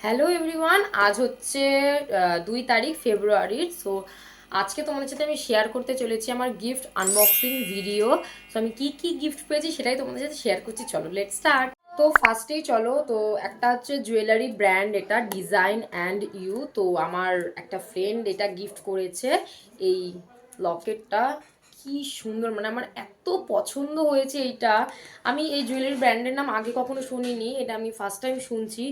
Hello everyone, আজ হচ্ছে 2 তারিখ ফেব্রুয়ারির। সো আজকে তোমাদের সাথে আমি শেয়ার করতে চলেছি আমার গিফট আনবক্সিং ভিডিও। সো আমি কি কি গিফট পেয়েছি সেটাই তোমাদের সাথে শেয়ার করছি। চলো লেটস স্টার্ট। তো ফার্স্টেই চলো, তো একটা হচ্ছে জুয়েলারি ব্র্যান্ড, এটা ডিজাইন অ্যান্ড ইউ। তো আমার একটা ফ্রেন্ড এটা গিফট করেছে, এই লকেটটা। কি সুন্দর, মানে আমার এত পছন্দ হয়েছে এইটা। আমি এই জুয়েলারি ব্র্যান্ডের নাম আগে কখনো শুনিনি, এটা আমি ফার্স্ট টাইম শুনছি।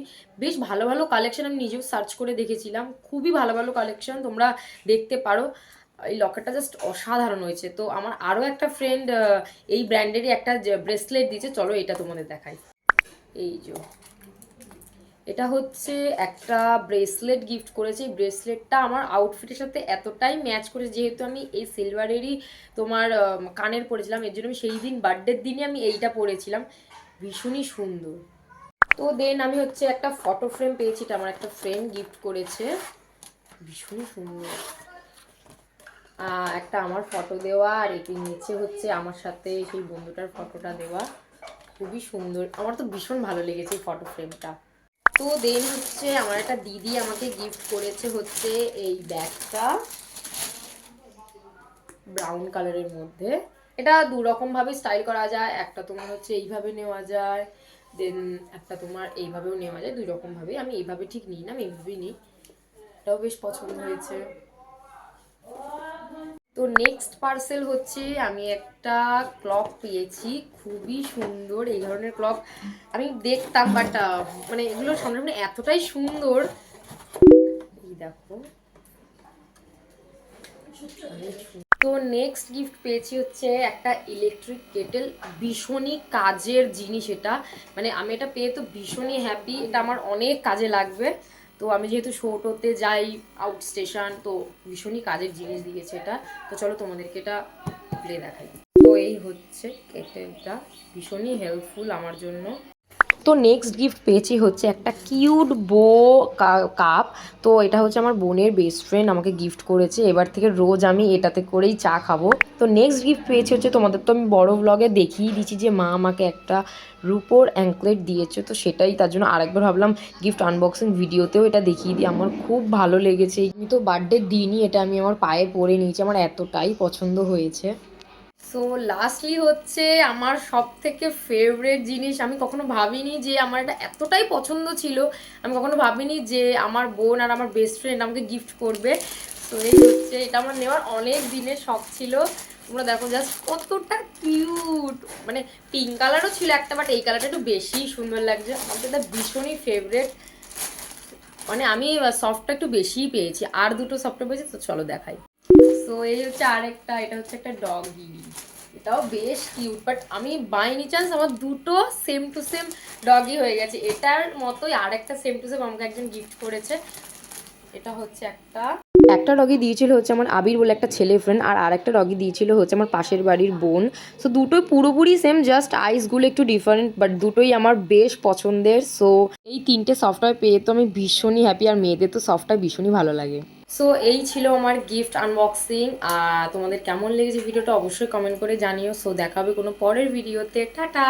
বেশ ভালো ভালো কালেকশন, আমি নিজেও সার্চ করে দেখেছিলাম, খুবই ভালো ভালো কালেকশন, তোমরা দেখতে পারো। এই লকেটটা জাস্ট অসাধারণ হয়েছে। তো আমার আরও একটা ফ্রেন্ড এই ব্র্যান্ডেরই একটা ব্রেসলেট দিয়েছে, চলো এটা তোমাদের দেখাই। এই যে এটা হচ্ছে একটা ব্রেসলেট গিফট করেছে। এই ব্রেসলেটটা আমার আউটফিটের সাথে এতটাই ম্যাচ করে, যেহেতু আমি এই সিলভারেরই তোমার কানের পরেছিলাম, এর জন্য আমি সেই দিন বার্থডের দিনে আমি এইটা পরেছিলাম। ভীষণই সুন্দর। তো দেন আমি হচ্ছে একটা ফটো ফ্রেম পেয়েছি, এটা আমার একটা ফ্রেন্ড গিফট করেছে, ভীষণই সুন্দর। একটা আমার ফটো দেওয়া, আর এটির নিচে হচ্ছে আমার সাথে সেই বন্ধুটার ফটোটা দেওয়া, খুবই সুন্দর। আমার তো ভীষণ ভালো লেগেছে এই ফটো ফ্রেমটা। তো দেন হচ্ছে আমার একটা দিদি আমাকে গিফট করেছে হচ্ছে এই ব্যাগটা, ব্রাউন কালারের মধ্যে। এটা দু রকম ভাবে স্টাইল করা যায়, একটা তোমার হচ্ছে এইভাবে নেওয়া যায়, দেন একটা তোমার এইভাবেও নেওয়া যায়। দুই রকম ভাবে, আমি এইভাবে ঠিক নিই না, আমি এইভাবেই নিই। এটাও বেশ পছন্দ হয়েছে। তো নেক্সট পার্সেল হচ্ছে আমি একটা ক্লক পেয়েছি, খুবই সুন্দর। এই ধরনের ক্লক আমি দেখতাম, বাট মানে এগুলোর সামনে এতটাই সুন্দর। এই দেখো, তো নেক্সট গিফট পেয়েছি হচ্ছে একটা ইলেকট্রিক কেটেল, ভীষণই কাজের জিনিস এটা। মানে আমি এটা পেয়ে তো ভীষণই হ্যাপি, এটা আমার অনেক কাজে লাগবে। তো আমি যেহেতু শোটোতে যাই আউট স্টেশন, তো ভীষণই কাজের জিনিস দিয়েছে এটা। তো চলো তোমাদেরকে এটা খুলে দেখাই। তো এই হচ্ছে কেটেলটা, ভীষণই হেল্পফুল আমার জন্য। তো নেক্সট গিফট পেয়েছি হচ্ছে একটা কিউট বো কাপ। তো এটা হচ্ছে আমার বোনের বেস্ট ফ্রেন্ড আমাকে গিফট করেছে, এবার থেকে রোজ আমি এটাতে করেই চা খাবো। তো নেক্সট গিফট পেয়েছি হচ্ছে, তোমাদের তো আমি বড় ব্লগে দেখিয়ে দিচ্ছি যে মা আমাকে একটা রুপোর অ্যাঙ্কলেট দিয়েছে, তো সেটাই তার জন্য আরেকবার ভাবলাম গিফট আনবক্সিং ভিডিওতেও এটা দেখিয়ে দিই। আমার খুব ভালো লেগেছে, আমি তো বার্থডের দিনই এটা আমি আমার পায়ে পরে নিয়েছি, আমার এতটাই পছন্দ হয়েছে। সো লাস্টলি হচ্ছে আমার সব থেকে ফেভারেট জিনিস, আমি কখনো ভাবিনি যে আমার এটা এতটাই পছন্দ ছিল, আমি কখনো ভাবিনি যে আমার বোন আর আমার বেস্ট ফ্রেন্ড আমাকে গিফট করবে। তো এই হচ্ছে, এটা আমার নেওয়ার অনেক দিনের শখ ছিল। তোমরা দেখো জাস্ট কতটা কিউট, মানে পিঙ্ক কালারও ছিল একটা, বাট এই কালারটা একটু বেশি সুন্দর লাগছে। আমার তো এটা ভীষণই ফেভারেট, মানে আমি সফটটা একটু বেশিই পেয়েছি, আর দুটো সফটটা পেয়েছি, তো চলো দেখাই। সো এই হচ্ছে আরেকটা, এটা হচ্ছে একটা ডগি, এটাও বেশ কিউট, বাট আমি বাই এনি চান্স আমার দুটো সেম টু সেম ডগি হয়ে গেছে। এটার মতোই আরেকটা সেম টু সেম আমাকে একজন গিফট করেছে। এটা হচ্ছে একটা একটা ডগি দিয়েছিল হচ্ছে আমার আবির বলে একটা ছেলে ফ্রেন্ড, আর আরেকটা ডগি দিয়েছিল হচ্ছে আমার পাশের বাড়ির বোন। সো দুটোই পুরোপুরি সেম, জাস্ট আইসগুলো একটু ডিফারেন্ট, বাট দুটোই আমার বেশ পছন্দের। সো এই তিনটে সফটওয়্যার পেয়ে তো আমি ভীষণই হ্যাপি, আর মেয়েদের তো সফটওয়্যার ভীষণই ভালো লাগে। সো এই ছিল আমার গিফট আনবক্সিং। আর তোমাদের কেমন লেগেছে ভিডিওটা অবশ্যই কমেন্ট করে জানিও। সো দেখা হবে কোনো পরের ভিডিওতে, টাটা।